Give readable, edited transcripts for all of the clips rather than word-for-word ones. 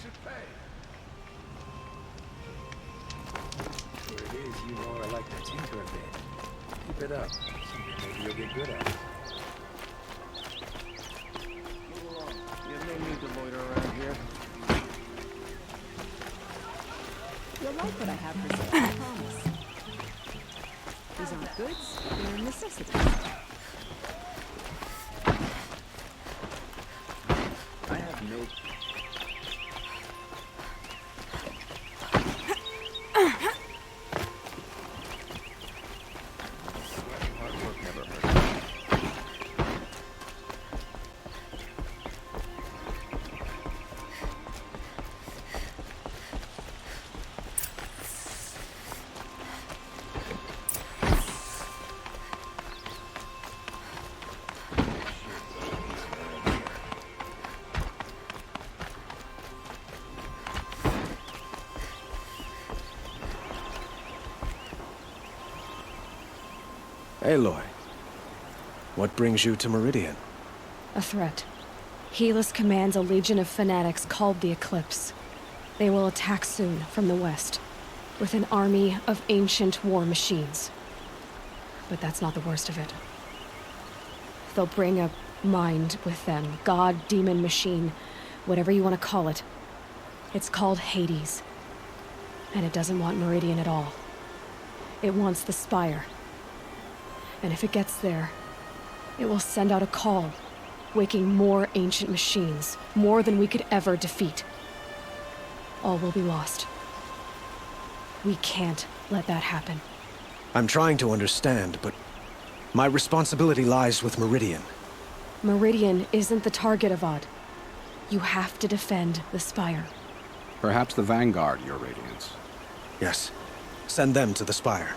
should pay. Here it is, you more like to tinker a bit. Keep it up. Maybe you'll get good at it. Move along. You have no need to loiter around here. You'll like what I have for sale, I promise. These aren't goods, they're necessities. I have no... Hard work never hurts. Aloy, what brings you to Meridian? A threat. Helis commands a legion of fanatics called the Eclipse. They will attack soon from the west, with an army of ancient war machines. But that's not the worst of it. They'll bring a mind with them, god, demon, machine, whatever you want to call it. It's called Hades. And it doesn't want Meridian at all. It wants the Spire. And if it gets there, it will send out a call, waking more ancient machines, more than we could ever defeat. All will be lost. We can't let that happen. I'm trying to understand, but my responsibility lies with Meridian. Meridian isn't the target, Avad. You have to defend the Spire. Perhaps the Vanguard, Your Radiance. Yes, send them to the Spire.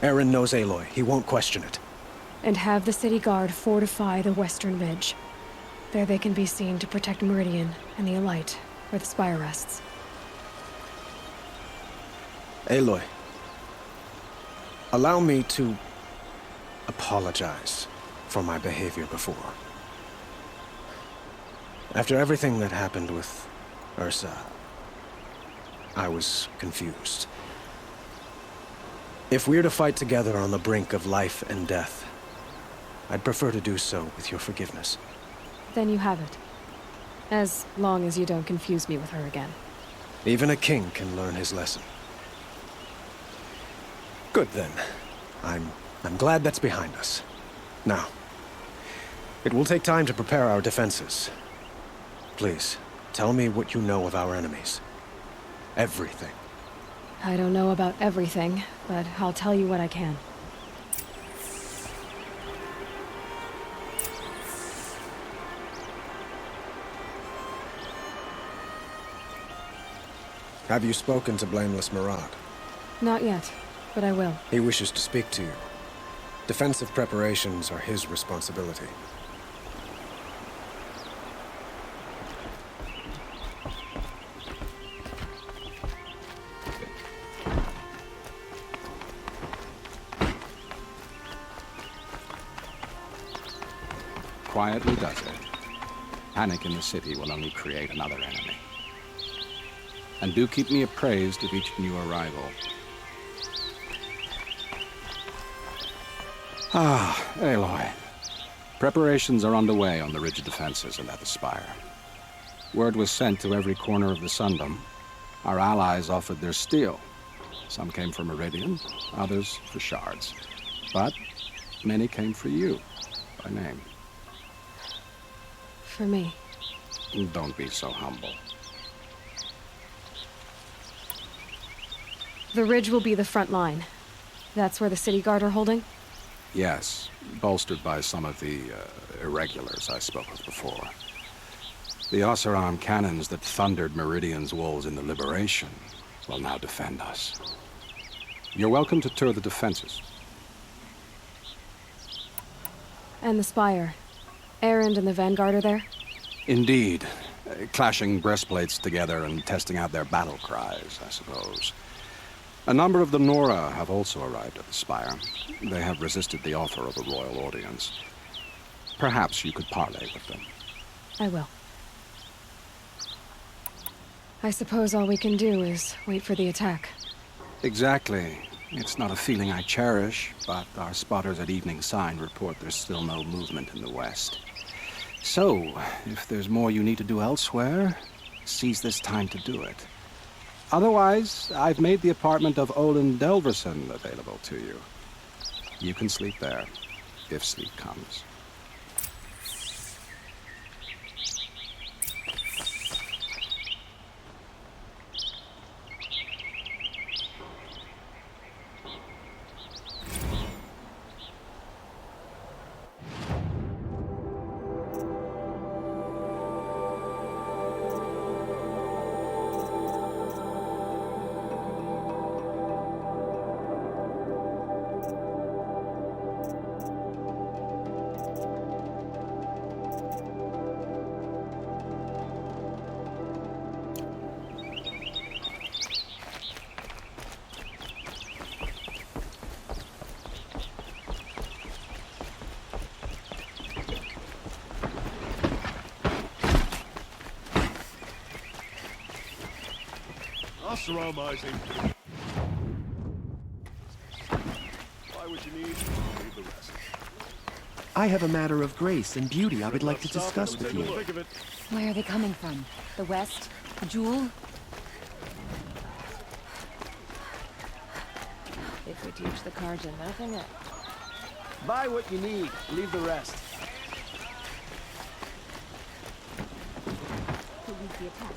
Aaron knows Aloy. He won't question it. And have the city guard fortify the western ridge. There they can be seen to protect Meridian and the Elite, where the Spire rests. Aloy, allow me to apologize for my behavior before. After everything that happened with Ursa, I was confused. If we're to fight together on the brink of life and death, I'd prefer to do so with your forgiveness. Then you have it. As long as you don't confuse me with her again. Even a king can learn his lesson. Good then. I'm glad that's behind us. Now, it will take time to prepare our defenses. Please, tell me what you know of our enemies. Everything. I don't know about everything, but I'll tell you what I can. Have you spoken to Blameless Murad? Not yet, but I will. He wishes to speak to you. Defensive preparations are his responsibility. Quietly does it. Panic in the city will only create another enemy. And do keep me appraised of each new arrival. Ah, Aloy. Preparations are underway on the ridge defenses and at the Spire. Word was sent to every corner of the Sundom. Our allies offered their steel. Some came for Meridian, others for shards. But many came for you, by name. For me. Don't be so humble. The ridge will be the front line. That's where the city guard are holding? Yes, bolstered by some of the irregulars I spoke of before. The Oseram cannons that thundered Meridian's walls in the Liberation will now defend us. You're welcome to tour the defenses. And the Spire. Erend and the Vanguard are there? Indeed. Clashing breastplates together and testing out their battle cries, I suppose. A number of the Nora have also arrived at the Spire. They have resisted the offer of a royal audience. Perhaps you could parley with them. I will. I suppose all we can do is wait for the attack. Exactly. It's not a feeling I cherish, but our spotters at Evening Sign report there's still no movement in the west. So, if there's more you need to do elsewhere, seize this time to do it. Otherwise, I've made the apartment of Olin Delverson available to you. You can sleep there, if sleep comes. Assaramizing. Buy what you need, leave the rest. I have a matter of grace and beauty I would like to discuss with you. Where are they coming from? The west? The jewel? If we teach the Karja nothing else. Buy what you need, leave the rest. Who leads the attack?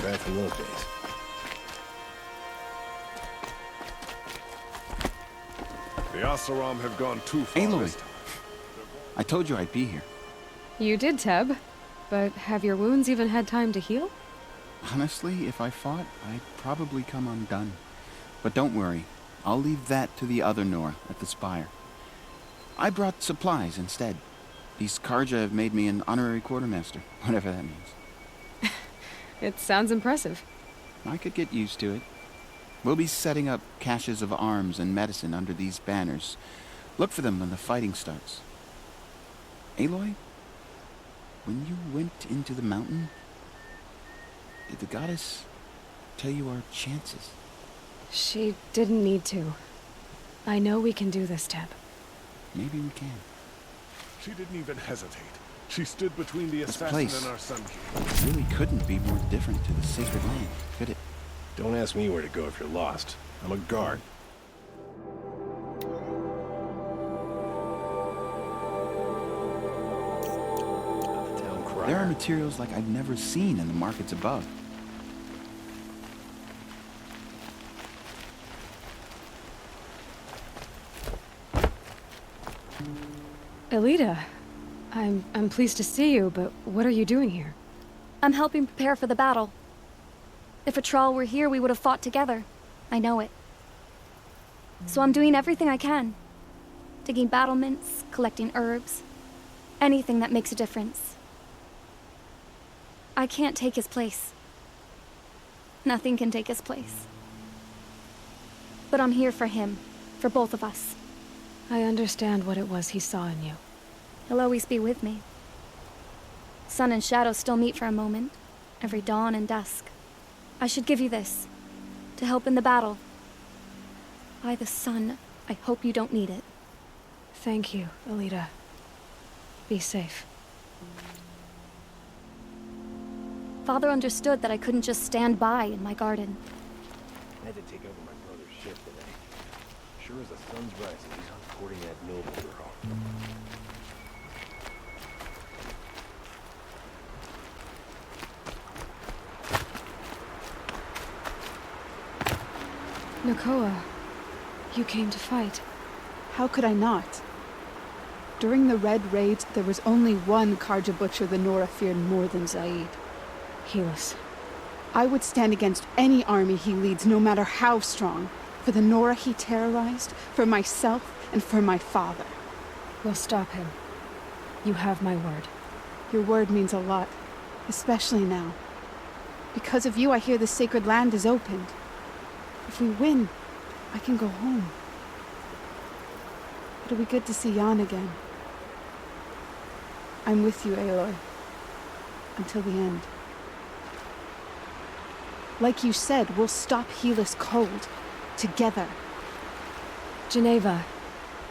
Bad from those days. The Asaram have gone too far. Aloy, this time. I told you I'd be here. You did, Teb. But have your wounds even had time to heal? Honestly, if I fought, I'd probably come undone. But don't worry, I'll leave that to the other Nora at the Spire. I brought supplies instead. These Karja have made me an honorary quartermaster, whatever that means. It sounds impressive. I could get used to it. We'll be setting up caches of arms and medicine under these banners. Look for them when the fighting starts. Aloy, when you went into the mountain, did the goddess tell you our chances? She didn't need to. I know we can do this, Teb. Maybe we can. She didn't even hesitate. She stood between the This assassin place and our Sun King. really couldn't be more different to the sacred land, could it? Don't ask me where to go if you're lost. I'm a guard. Town crier. There are materials like I've never seen in the markets above. Elita, I'm pleased to see you, but what are you doing here? I'm helping prepare for the battle. If a Thrall were here, we would have fought together. I know it. So I'm doing everything I can. Digging battlements, collecting herbs. Anything that makes a difference. I can't take his place. Nothing can take his place. But I'm here for him. For both of us. I understand what it was he saw in you. He'll always be with me. Sun and shadow still meet for a moment. Every dawn and dusk. I should give you this. To help in the battle. By the sun, I hope you don't need it. Thank you, Elita. Be safe. Father understood that I couldn't just stand by in my garden. I had to take over my brother's ship today. Sure as the sun's rising, he's out courting that noble girl. Nakoa, you came to fight. How could I not? During the Red Raids, there was only one Karja butcher the Nora feared more than Zaid. Helis. I would stand against any army he leads, no matter how strong. For the Nora he terrorized, for myself, and for my father. We'll stop him. You have my word. Your word means a lot, especially now. Because of you, I hear the sacred land is opened. If we win, I can go home. It'll be good to see Jan again. I'm with you, Aloy. Until the end. Like you said, we'll stop Helis cold. Together. Geneva,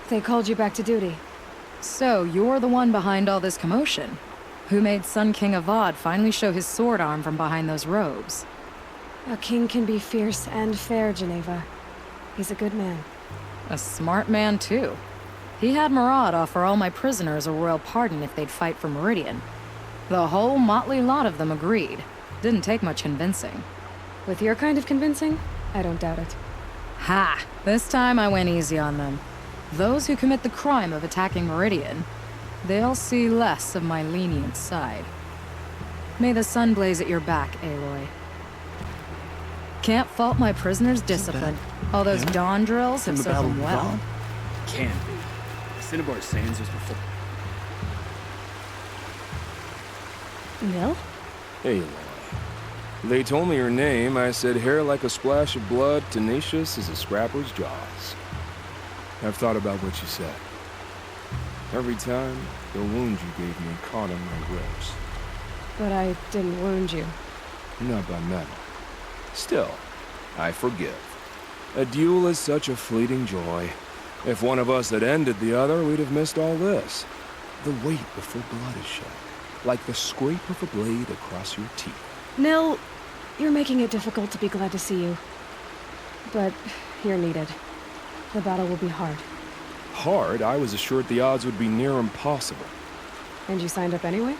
they called you back to duty. So, you're the one behind all this commotion? Who made Sun King Avad finally show his sword arm from behind those robes? A king can be fierce and fair, Geneva. He's a good man. A smart man, too. He had Murad offer all my prisoners a royal pardon if they'd fight for Meridian. The whole motley lot of them agreed. Didn't take much convincing. With your kind of convincing, I don't doubt it. Ha! This time I went easy on them. Those who commit the crime of attacking Meridian, they'll see less of my lenient side. May the sun blaze at your back, Aloy. Can't fault my prisoners' discipline. All those dawn drills have served them well. Can be. Cinnabar Sands was before. Nil? Aloy. They told me your name. I said hair like a splash of blood, tenacious as a scrapper's jaws. I've thought about what you said. Every time, the wound you gave me caught on my ribs. But I didn't wound you. Not by metal. Still, I forgive. A duel is such a fleeting joy. If one of us had ended the other, we'd have missed all this. The weight before blood is shed, like the scrape of a blade across your teeth. Nil, you're making it difficult to be glad to see you. But you're needed. The battle will be hard. Hard? I was assured the odds would be near impossible. And you signed up anyway?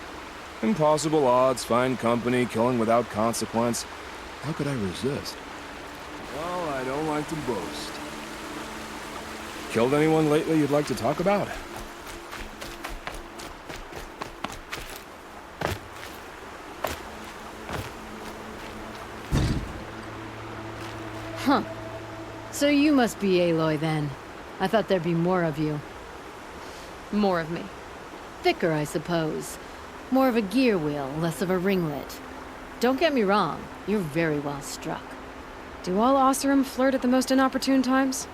Impossible odds, fine company, killing without consequence. How could I resist? Well, I don't like to boast. Killed anyone lately you'd like to talk about? Huh. So you must be Aloy then. I thought there'd be more of you. More of me. Thicker, I suppose. More of a gear wheel, less of a ringlet. Don't get me wrong, you're very well struck. Do all Oseram flirt at the most inopportune times?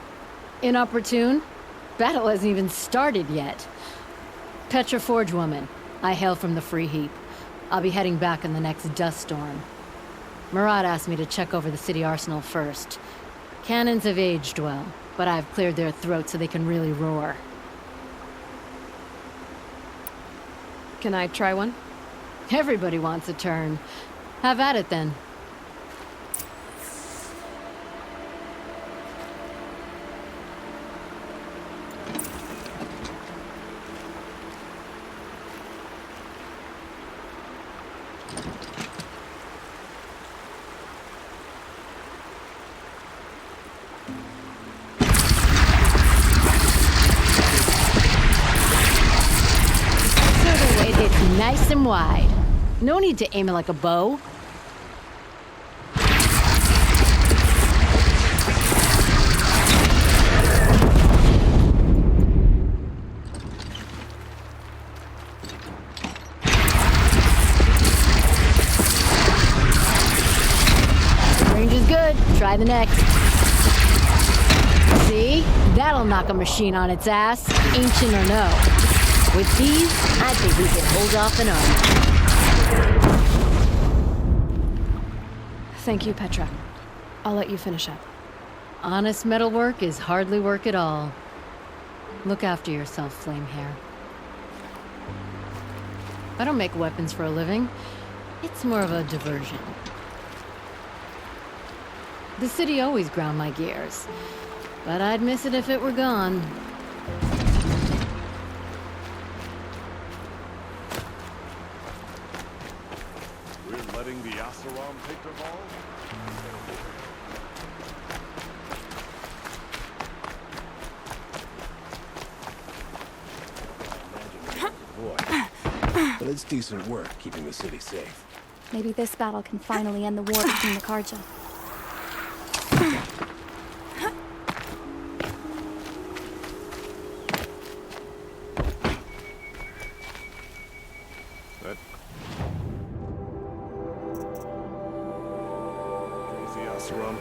Inopportune? Battle hasn't even started yet. Petra Forge woman. I hail from the Free Heap. I'll be heading back in the next dust storm. Murad asked me to check over the city arsenal first. Cannons have aged well, but I've cleared their throats so they can really roar. Can I try one? Everybody wants a turn. Have at it then. Nice and wide. No need to aim it like a bow. Range is good. Try the next. See? That'll knock a machine on its ass, ancient or no. With these, I think we can hold off an army. Thank you, Petra. I'll let you finish up. Honest metal work is hardly work at all. Look after yourself, Flamehair. I don't make weapons for a living. It's more of a diversion. The city always ground my gears, but I'd miss it if it were gone. Letting the Asaram take their ball? Boy, but it's decent work keeping the city safe. Maybe this battle can finally end the war between the Karja.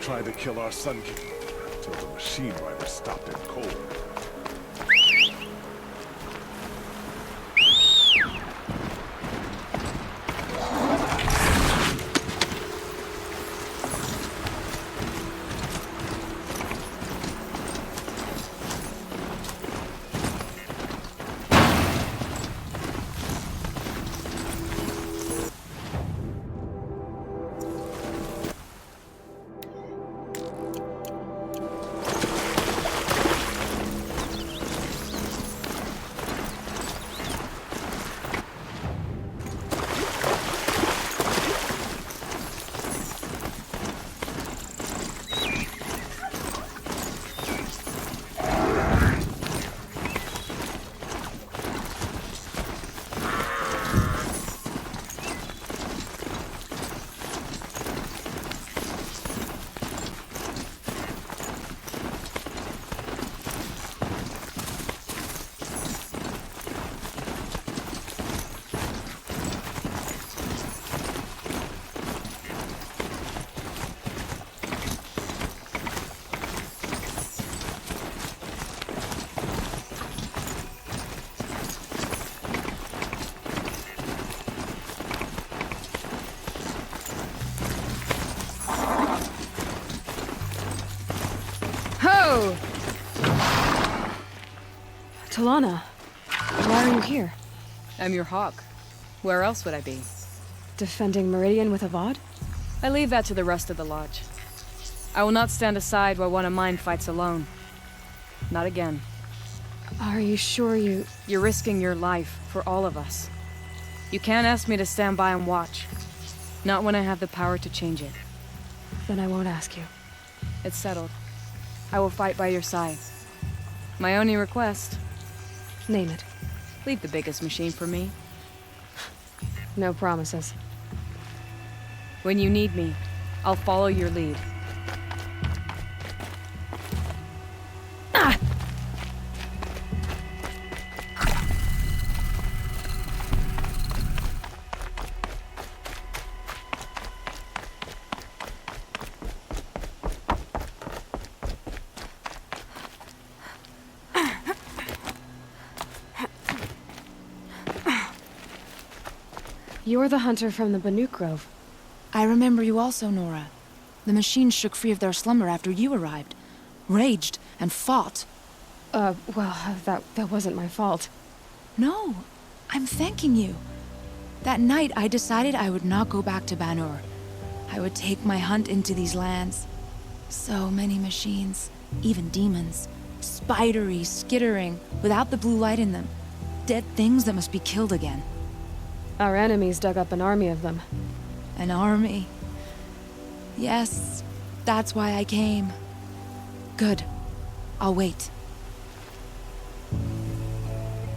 Tried to kill our Sun King until the machine rider stopped him cold. Talana, why are you here? I'm your hawk. Where else would I be? Defending Meridian with Avad? I leave that to the rest of the lodge. I will not stand aside while one of mine fights alone. Not again. Are you sure you... You're risking your life for all of us. You can't ask me to stand by and watch. Not when I have the power to change it. Then I won't ask you. It's settled. I will fight by your side. My only request... Name it. Leave the biggest machine for me. No promises. When you need me, I'll follow your lead. You're the hunter from the Banuk Grove. I remember you also, Nora. The machines shook free of their slumber after you arrived. Raged and fought. Well, that wasn't my fault. No, I'm thanking you. That night, I decided I would not go back to Banur. I would take my hunt into these lands. So many machines, even demons. Spidery, skittering, without the blue light in them. Dead things that must be killed again. Our enemies dug up an army of them. An army. Yes, that's why I came. Good. I'll wait.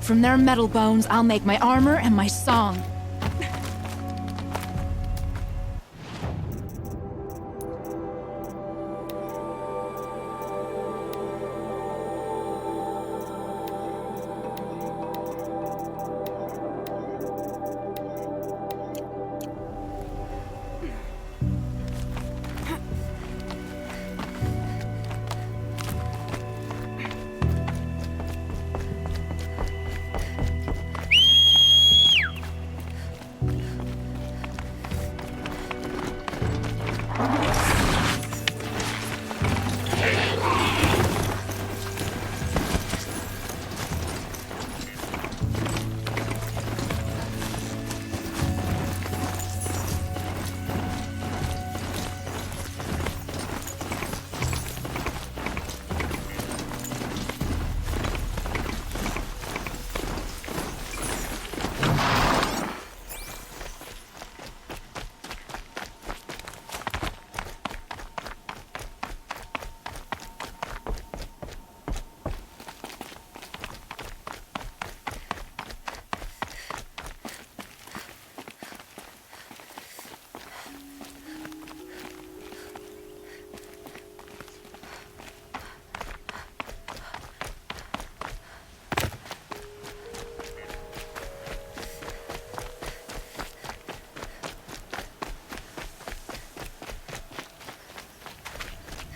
From their metal bones, I'll make my armor and my song.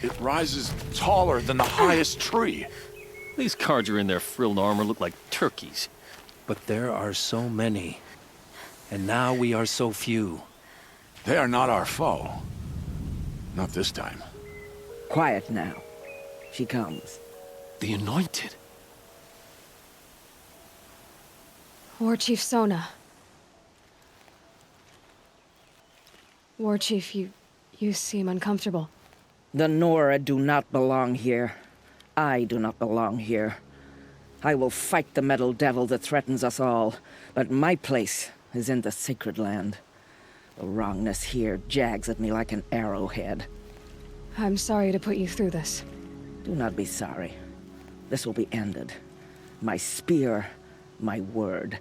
It rises taller than the highest tree. These Carja in their frilled armor look like turkeys. But there are so many. And now we are so few. They are not our foe. Not this time. Quiet now. She comes. The Anointed. War Chief Sona. War Chief, you seem uncomfortable. The Nora do not belong here. I do not belong here. I will fight the metal devil that threatens us all, but my place is in the sacred land. The wrongness here jags at me like an arrowhead. I'm sorry to put you through this. Do not be sorry. This will be ended. My spear, my word.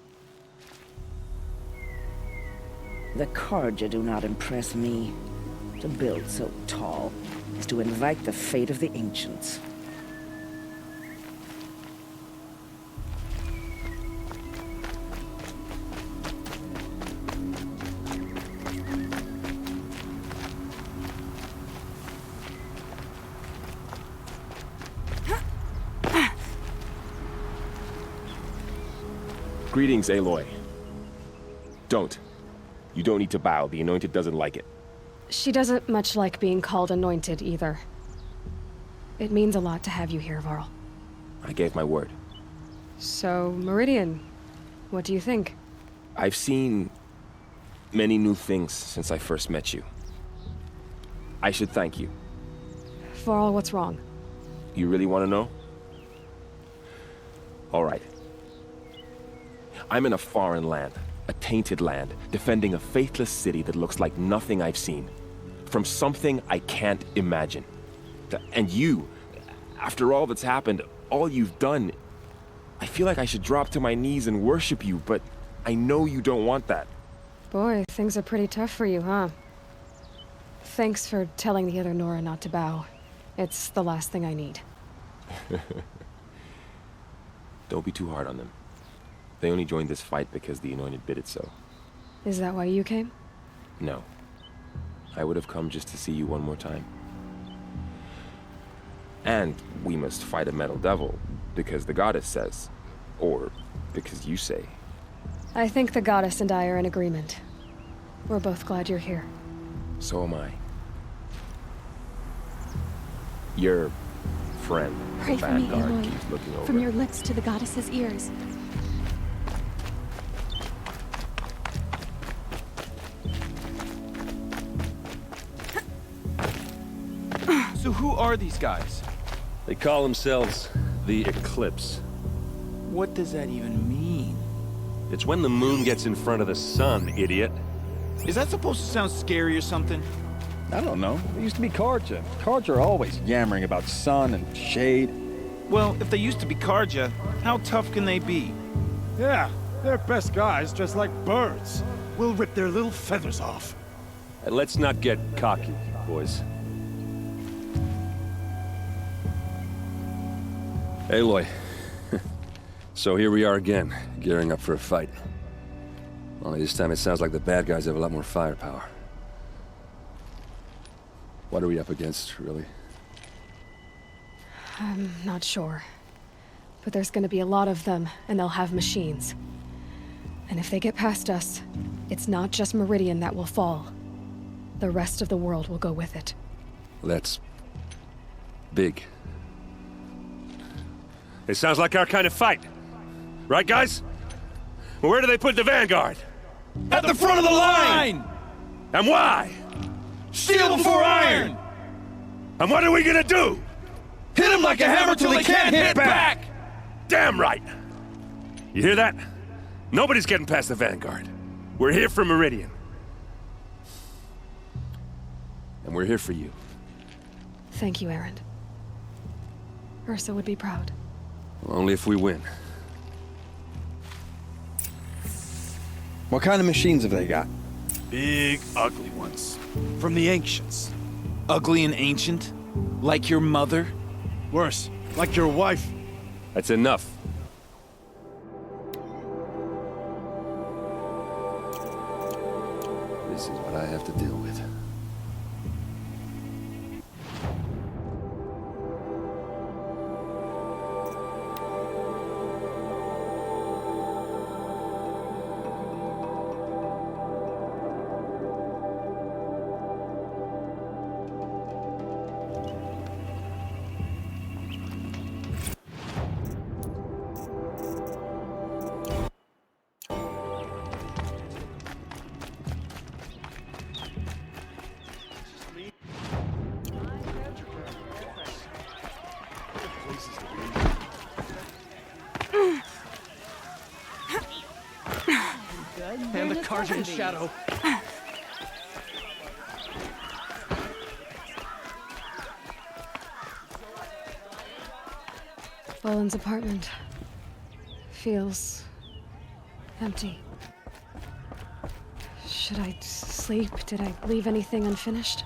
The Carja do not impress me. To build so tall is to invite the fate of the ancients. Greetings, Aloy. Don't. You don't need to bow. The Anointed doesn't like it. She doesn't much like being called Anointed, either. It means a lot to have you here, Varl. I gave my word. So, Meridian, what do you think? I've seen many new things since I first met you. I should thank you. Varl, what's wrong? You really want to know? All right. I'm in a foreign land. A tainted land, defending a faithless city that looks like nothing I've seen. From something I can't imagine. And you, after all that's happened, all you've done, I feel like I should drop to my knees and worship you, but I know you don't want that. Boy, things are pretty tough for you, huh? Thanks for telling the other Nora not to bow. It's the last thing I need. Don't be too hard on them. They only joined this fight because the Anointed bid it so. Is that why you came? No. I would have come just to see you one more time. And we must fight a metal devil, because the goddess says. Or because you say. I think the goddess and I are in agreement. We're both glad you're here. So am I. Your friend, Pray the for me, Vanguard, Aloy. keeps looking over. From your lips to the goddess's ears. Who are these guys? They call themselves the Eclipse. What does that even mean? It's when the moon gets in front of the sun, idiot. Is that supposed to sound scary or something? I don't know. It used to be Karja. Karja are always yammering about sun and shade. Well, if they used to be Karja, how tough can they be? Yeah, they're best guys dressed like birds. We'll rip their little feathers off. Let's not get cocky, boys. Aloy. So here we are again, gearing up for a fight. Only this time it sounds like the bad guys have a lot more firepower. What are we up against, really? I'm not sure. But there's gonna be a lot of them, and they'll have machines. And if they get past us, it's not just Meridian that will fall. The rest of the world will go with it. That's big. It sounds like our kind of fight. Right, guys? Well, where do they put the Vanguard? At the front of the line! And why? Steel before iron! And what are we gonna do? Hit him like a hammer till he can't hit back! Damn right! You hear that? Nobody's getting past the Vanguard. We're here for Meridian. And we're here for you. Thank you, Erend. Ursa would be proud. Well, only if we win. What kind of machines have they got? Big, ugly ones. From the ancients. Ugly and ancient? Like your mother? Worse, like your wife. That's enough. This is what I have to deal with. And the Karjan shadow. Boland's apartment feels empty. Should I sleep? Did I leave anything unfinished?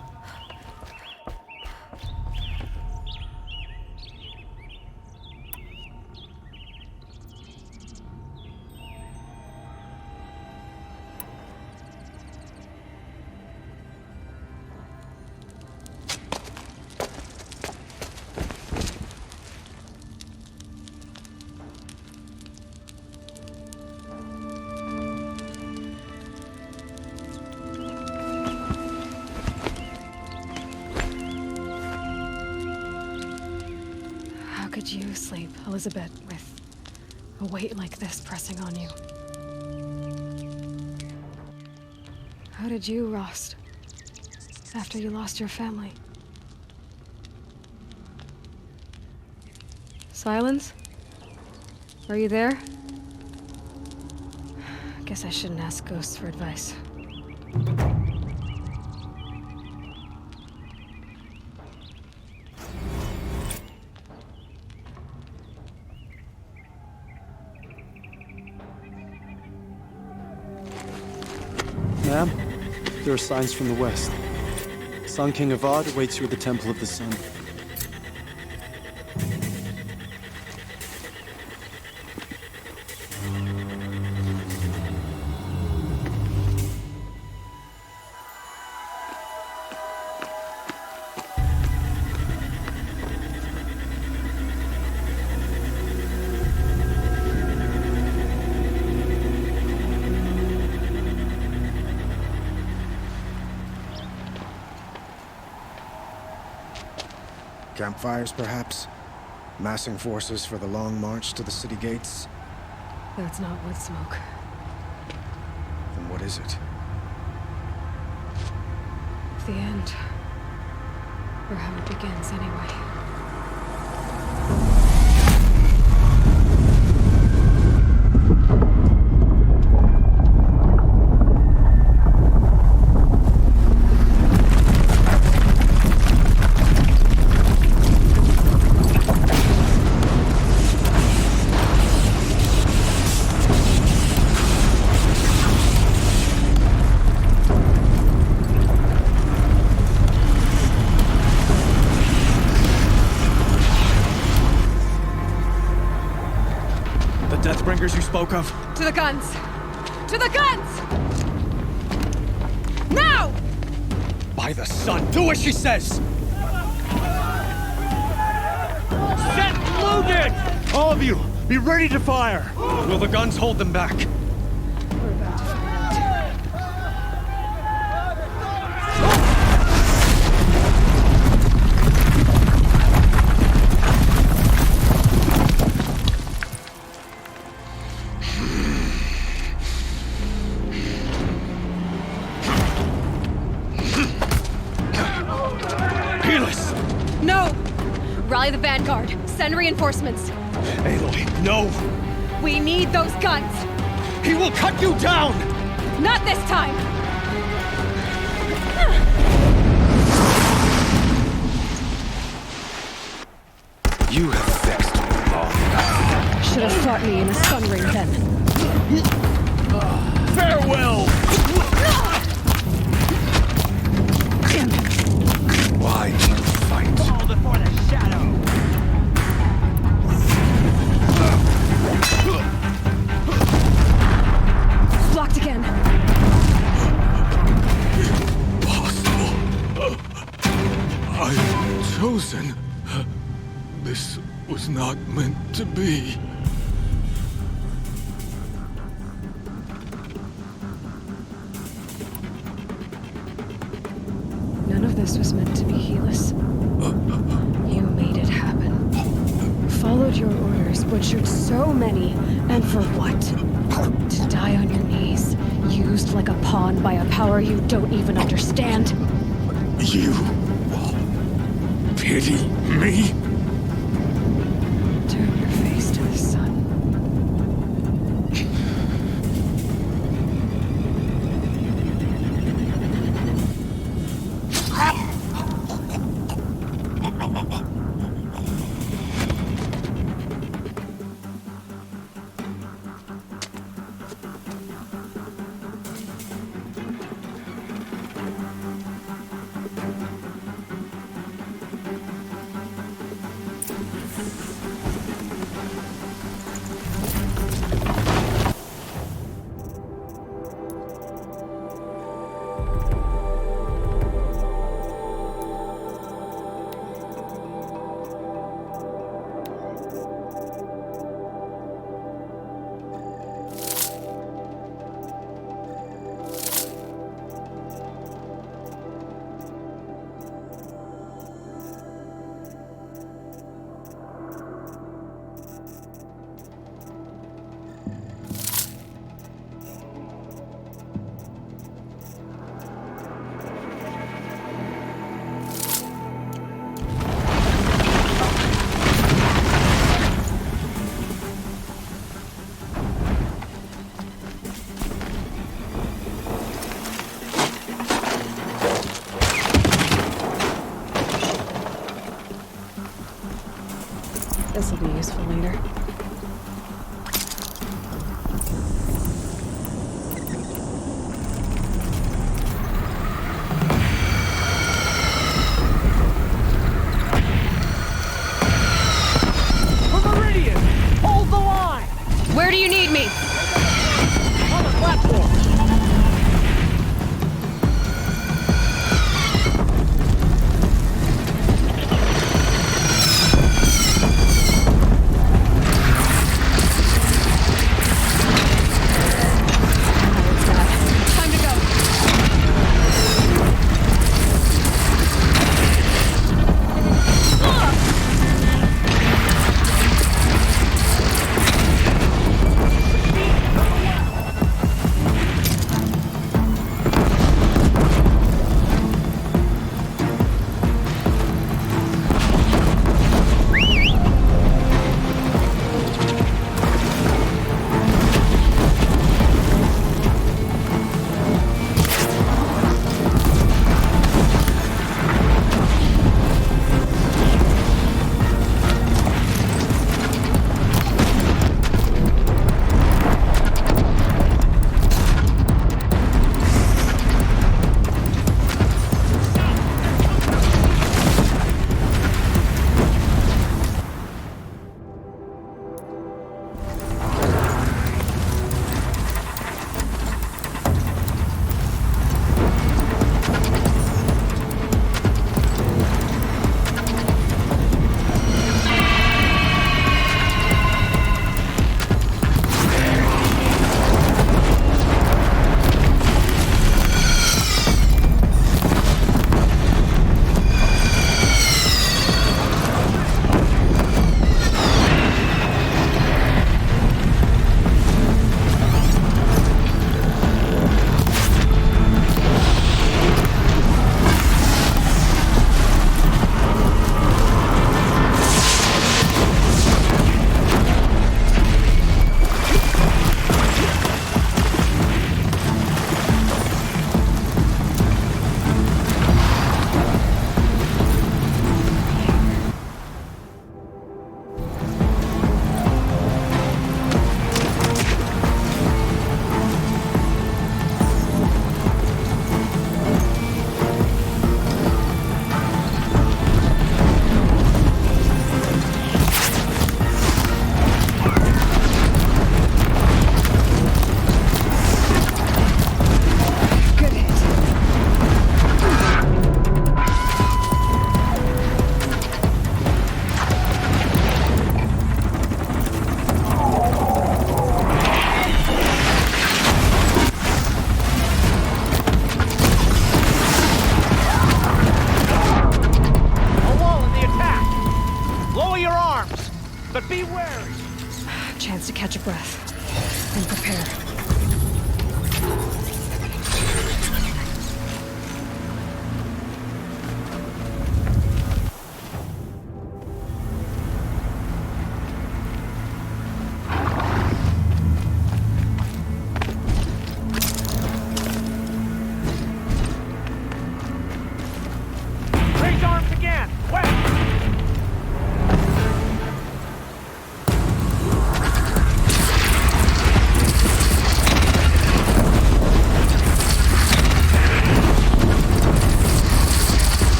How could you sleep, Elizabeth, with a weight like this pressing on you? How did you, Rost, after you lost your family? Silence? Are you there? Guess I shouldn't ask ghosts for advice. Ma'am, there are signs from the west. Sun King Avad awaits you at the Temple of the Sun. Campfires, perhaps? Massing forces for the long march to the city gates? That's not wood smoke. Then what is it? The end. Or how it begins, anyway. Deathbringers you spoke of? To the guns! To the guns! Now! By the sun, do as she says! Set loaded! All of you, be ready to fire! Will the guns hold them back? We're about to find out. No! Rally the vanguard. Send reinforcements. Aloy, no! We need those guns! He will cut you down! Not this time! You have vexed me long enough. Should have fought me in a sun ring then. Farewell! Why did you fight? Fall before the shadow! Blocked again. Impossible. I'm chosen. This was not meant to be. None of this was meant to be, Helis. You made it happen. Followed your orders, butchered so many, and for what? To die on your knees, used like a pawn by a power you don't even understand. You pity me? Turn your face to the sun. This'll be useful later. Meridian! Hold the line! Where do you need me? On the platform!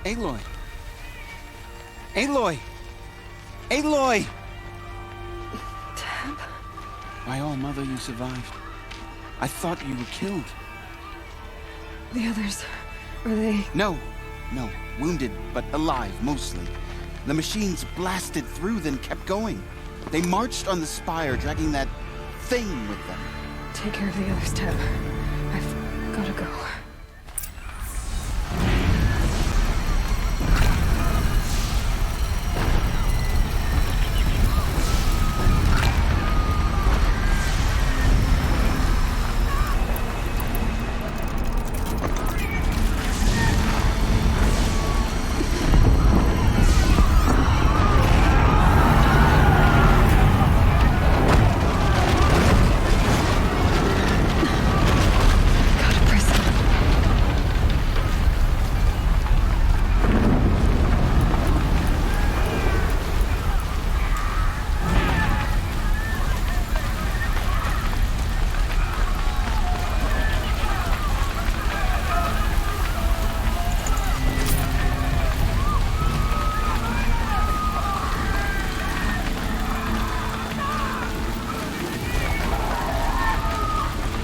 Aloy! Aloy! Aloy! Dad? By all, Mother, you survived. I thought you were killed. The others, are they... No. Wounded, but alive, mostly. The machines blasted through, then kept going. They marched on the spire, dragging that thing with them. Take care of the others, Tab. I've gotta go.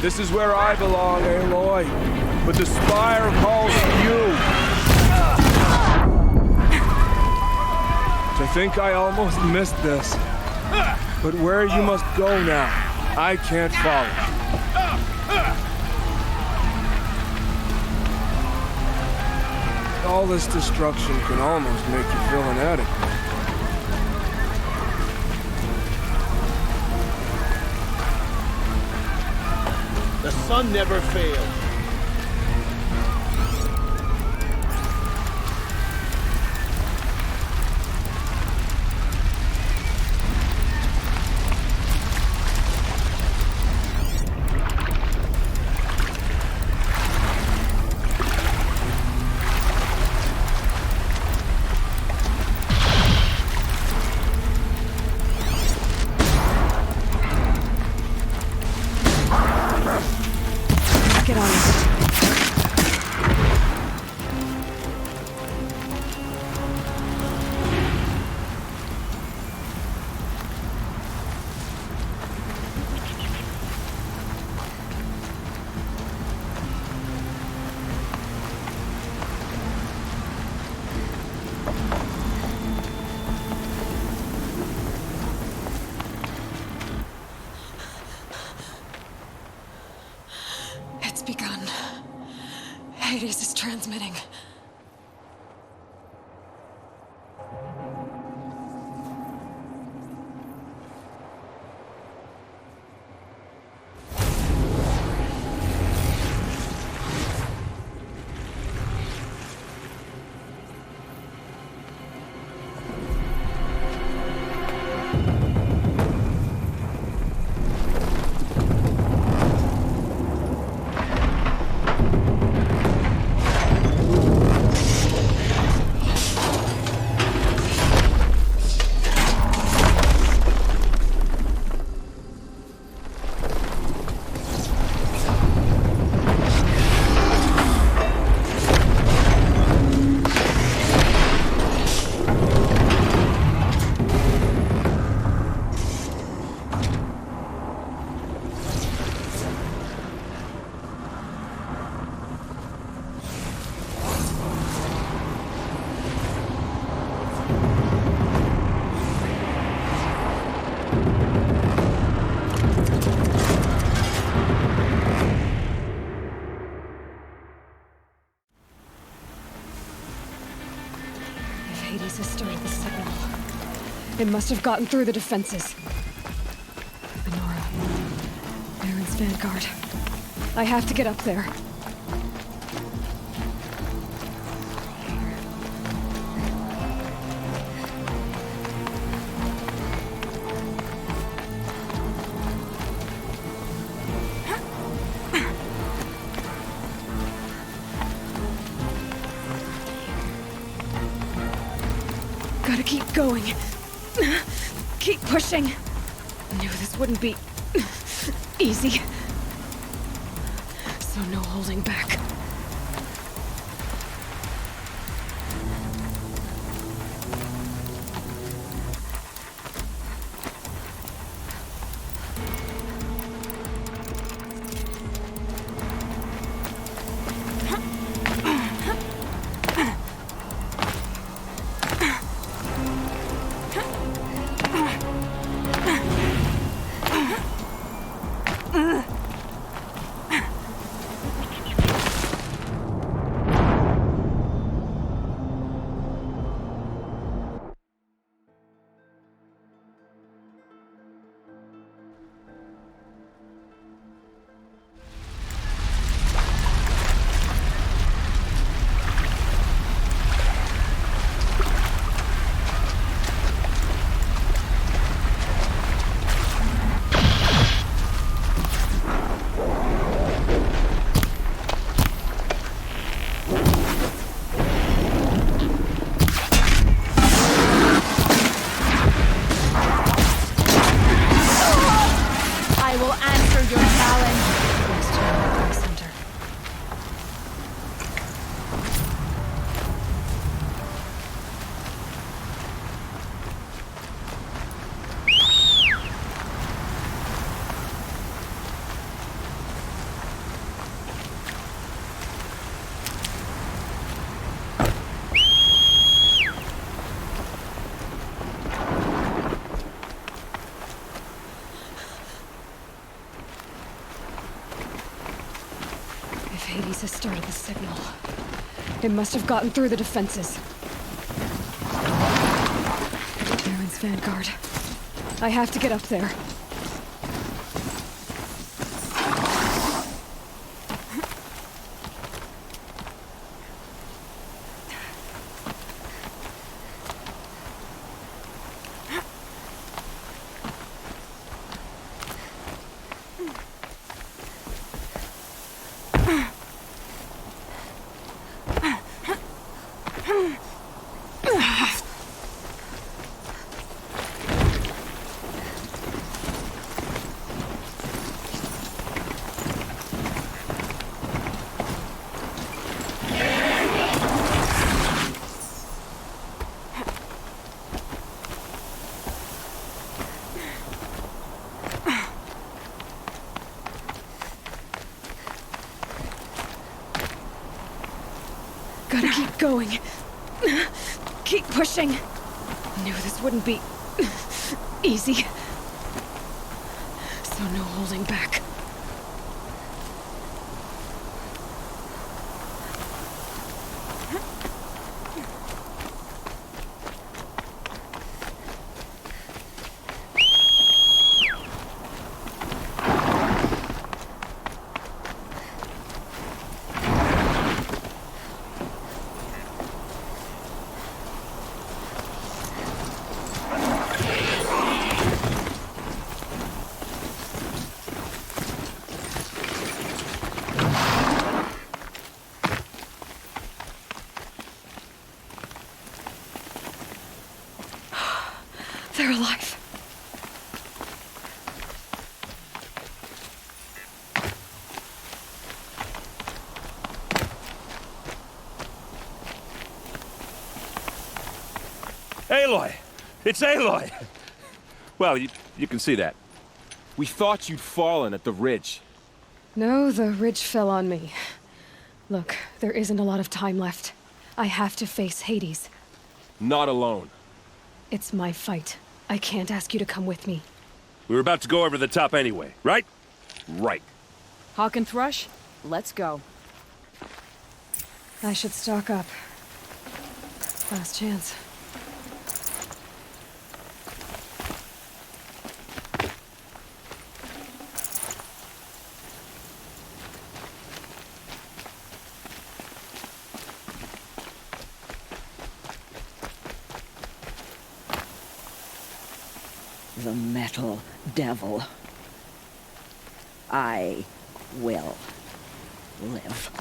This is where I belong, Aloy. But the Spire calls to you. To think I almost missed this. But where you must go now, I can't follow. All this destruction can almost make you feel inadequate. The sun never fails. Get on it. It's begun. Hades is transmitting. Hades has started the signal. It must have gotten through the defenses. Honora. Baron's vanguard. I have to get up there. Gotta keep going. Keep pushing. Knew this wouldn't be easy. So no holding back. has started the signal. It must have gotten through the defenses. Baron's vanguard. I have to get up there. Gotta keep going. Keep pushing. Knew this wouldn't be easy. So no holding back. They're alive. Aloy! It's Aloy! Well, you can see that. We thought you'd fallen at the ridge. No, the ridge fell on me. Look, there isn't a lot of time left. I have to face Hades. Not alone. It's my fight. I can't ask you to come with me. We were about to go over the top anyway, right? Right. Hawk and Thrush, let's go. I should stock up. Last chance. The metal devil. I will live.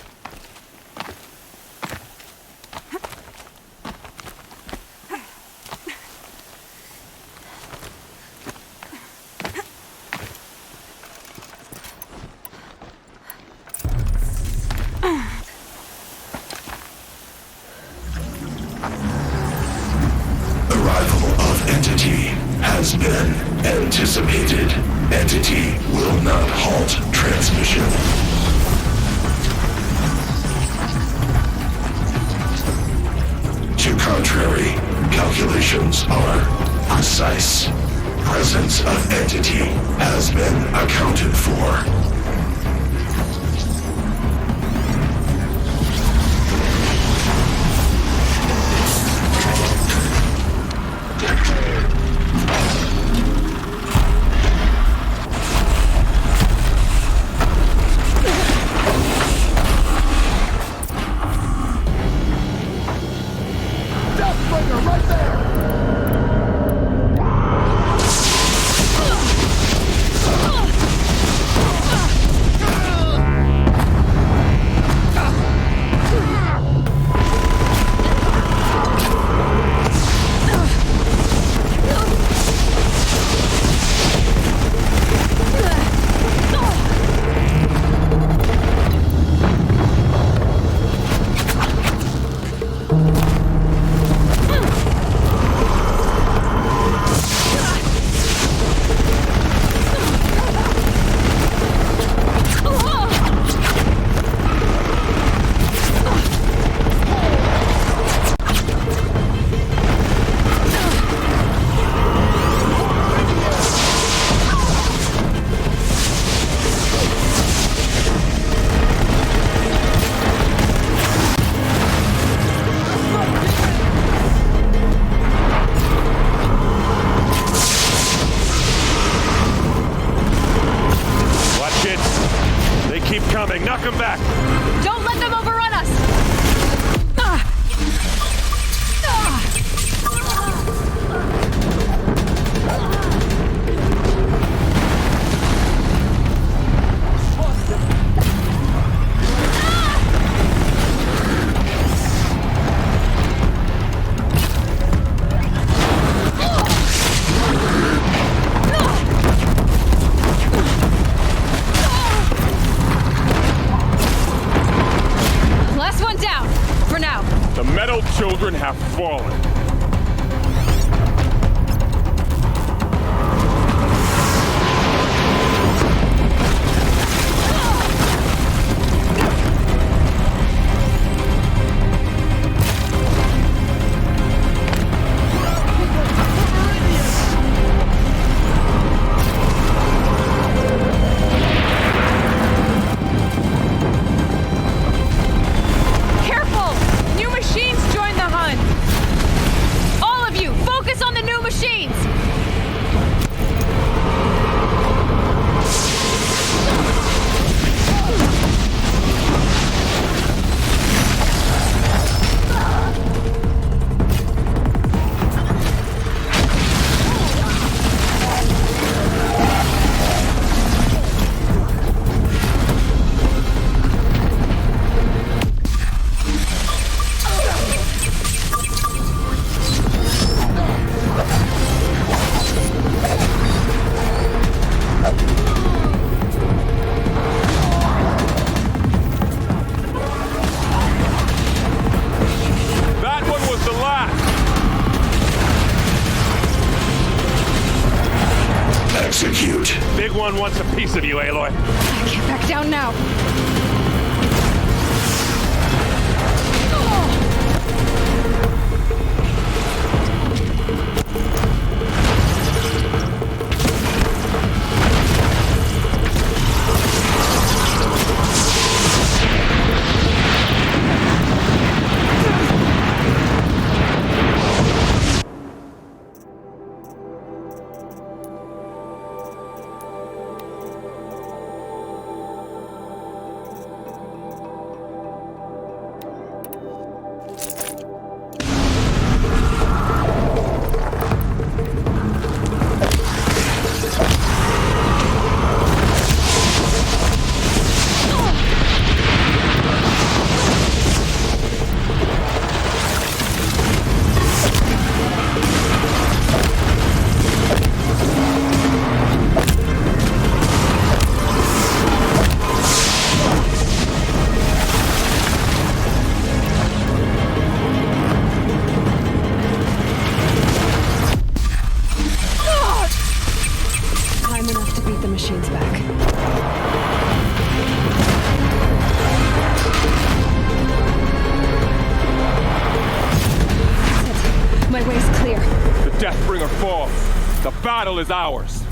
Arrival of Entity has been anticipated. Entity will not halt transmission. To contrary, calculations are precise. Presence of Entity has been accounted for. coming. Knock them back. Don't let them overrun us! Last one down, for now. The metal children have fallen. Careful! New machines join the hunt! All of you, focus on the new machines! That one was the last. Execute. Big one wants a piece of you, Aloy. Get back down now. Time enough to beat the machines back. That's it. My way's clear. The Deathbringer falls. The battle is ours.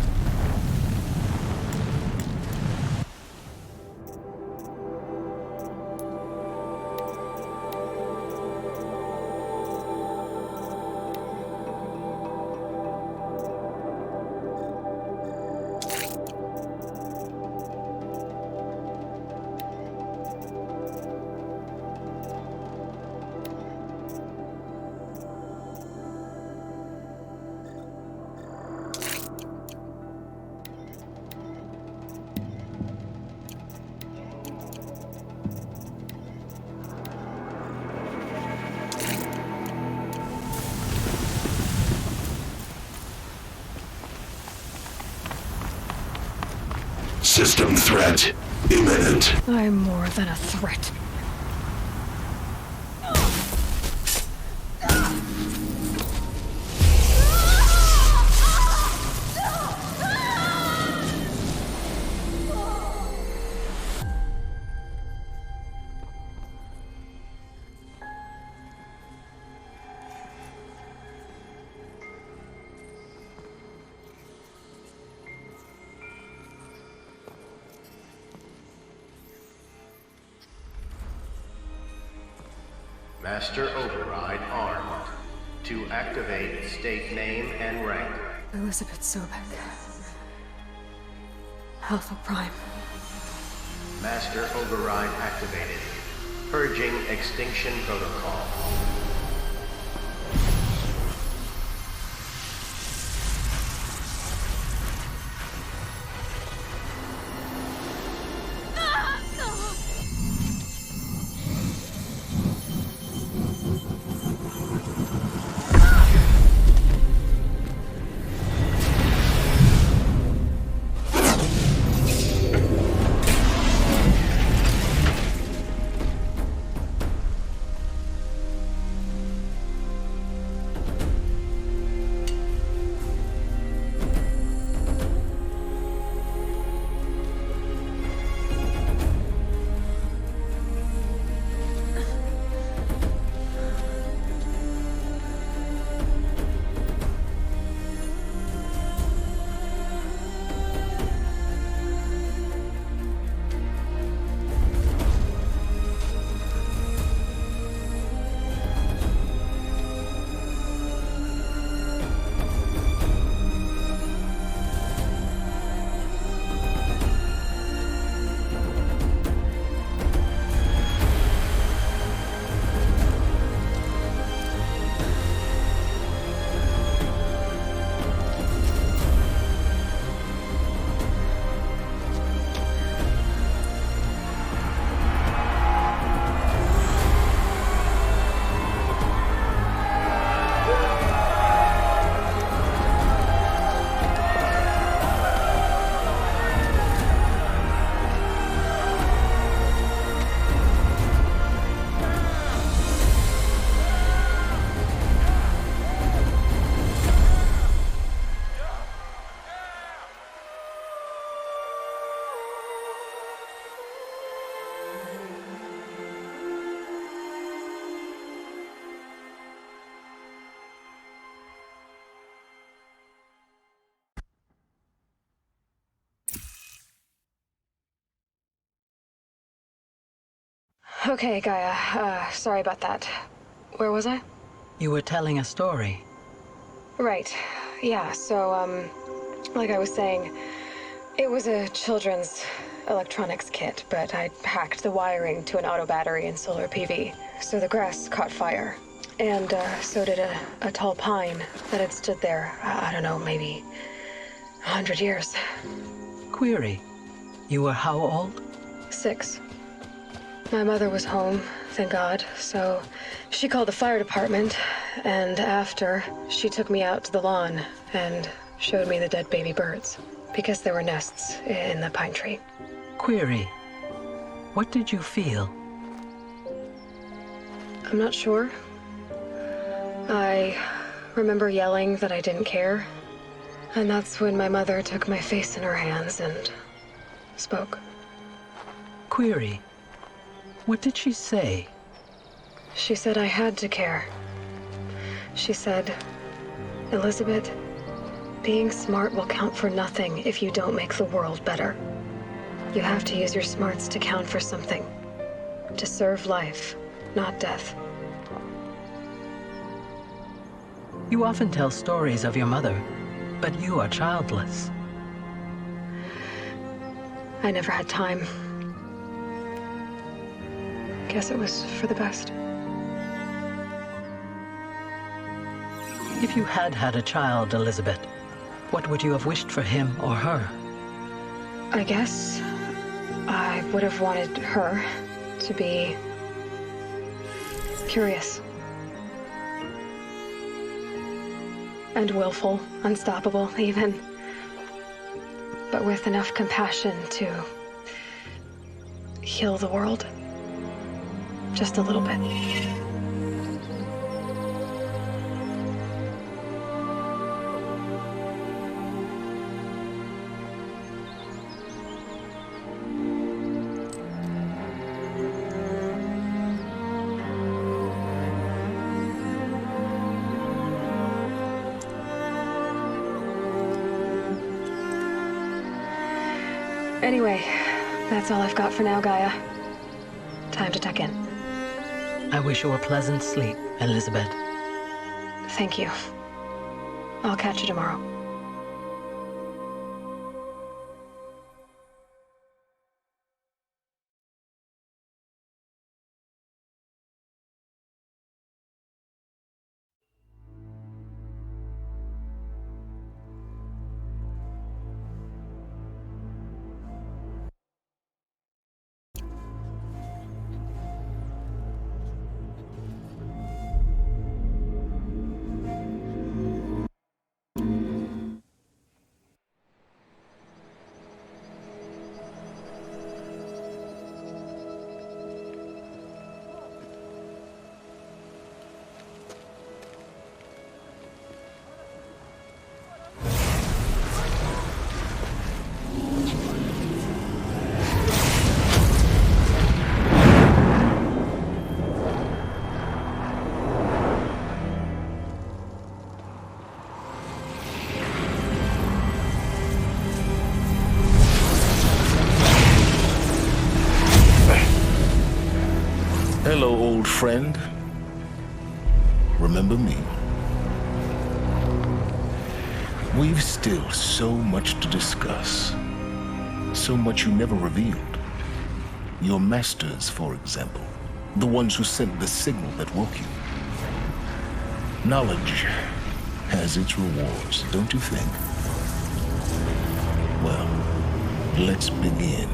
System threat imminent. I'm more than a threat. Master Override armed. To activate, state name and rank. Elizabeth Sobek. Alpha Prime. Master override activated. Purging extinction protocol. Okay, Gaia. Sorry about that. Where was I? You were telling a story. Right. Yeah, so, like I was saying, it was a children's electronics kit, but I hacked the wiring to an auto battery and solar PV, so the grass caught fire. And, so did a tall pine that had stood there, I don't know, maybe 100 years. Query. You were how old? 6. My mother was home, thank God, so she called the fire department, and after, she took me out to the lawn and showed me the dead baby birds, because there were nests in the pine tree. Query. What did you feel? I'm not sure. I remember yelling that I didn't care, and that's when my mother took my face in her hands and spoke. Query. What did she say? She said I had to care. She said, Elizabeth, being smart will count for nothing if you don't make the world better. You have to use your smarts to count for something. To serve life, not death. You often tell stories of your mother, but you are childless. I never had time. Guess it was for the best. If you had had a child, Elizabeth, what would you have wished for him or her? I guess I would have wanted her to be curious. And willful, unstoppable, even. But with enough compassion to heal the world. Just a little bit. Anyway, that's all I've got for now, Gaia. Time to tuck in. I wish you a pleasant sleep, Elizabeth. Thank you. I'll catch you tomorrow. Hello, old friend. Remember me? We've still so much to discuss. So much you never revealed. Your masters, for example. The ones who sent the signal that woke you. Knowledge has its rewards, don't you think? Well, let's begin.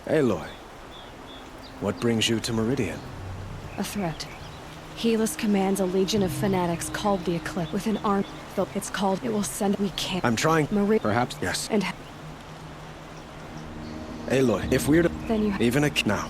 Aloy, what brings you to Meridian? A threat. Helis commands a legion of fanatics called the Eclipse with an army. It's called. It will send. We can't. I'm trying. Perhaps. Yes. And. Aloy, if we're to. Then you. Even a. Now.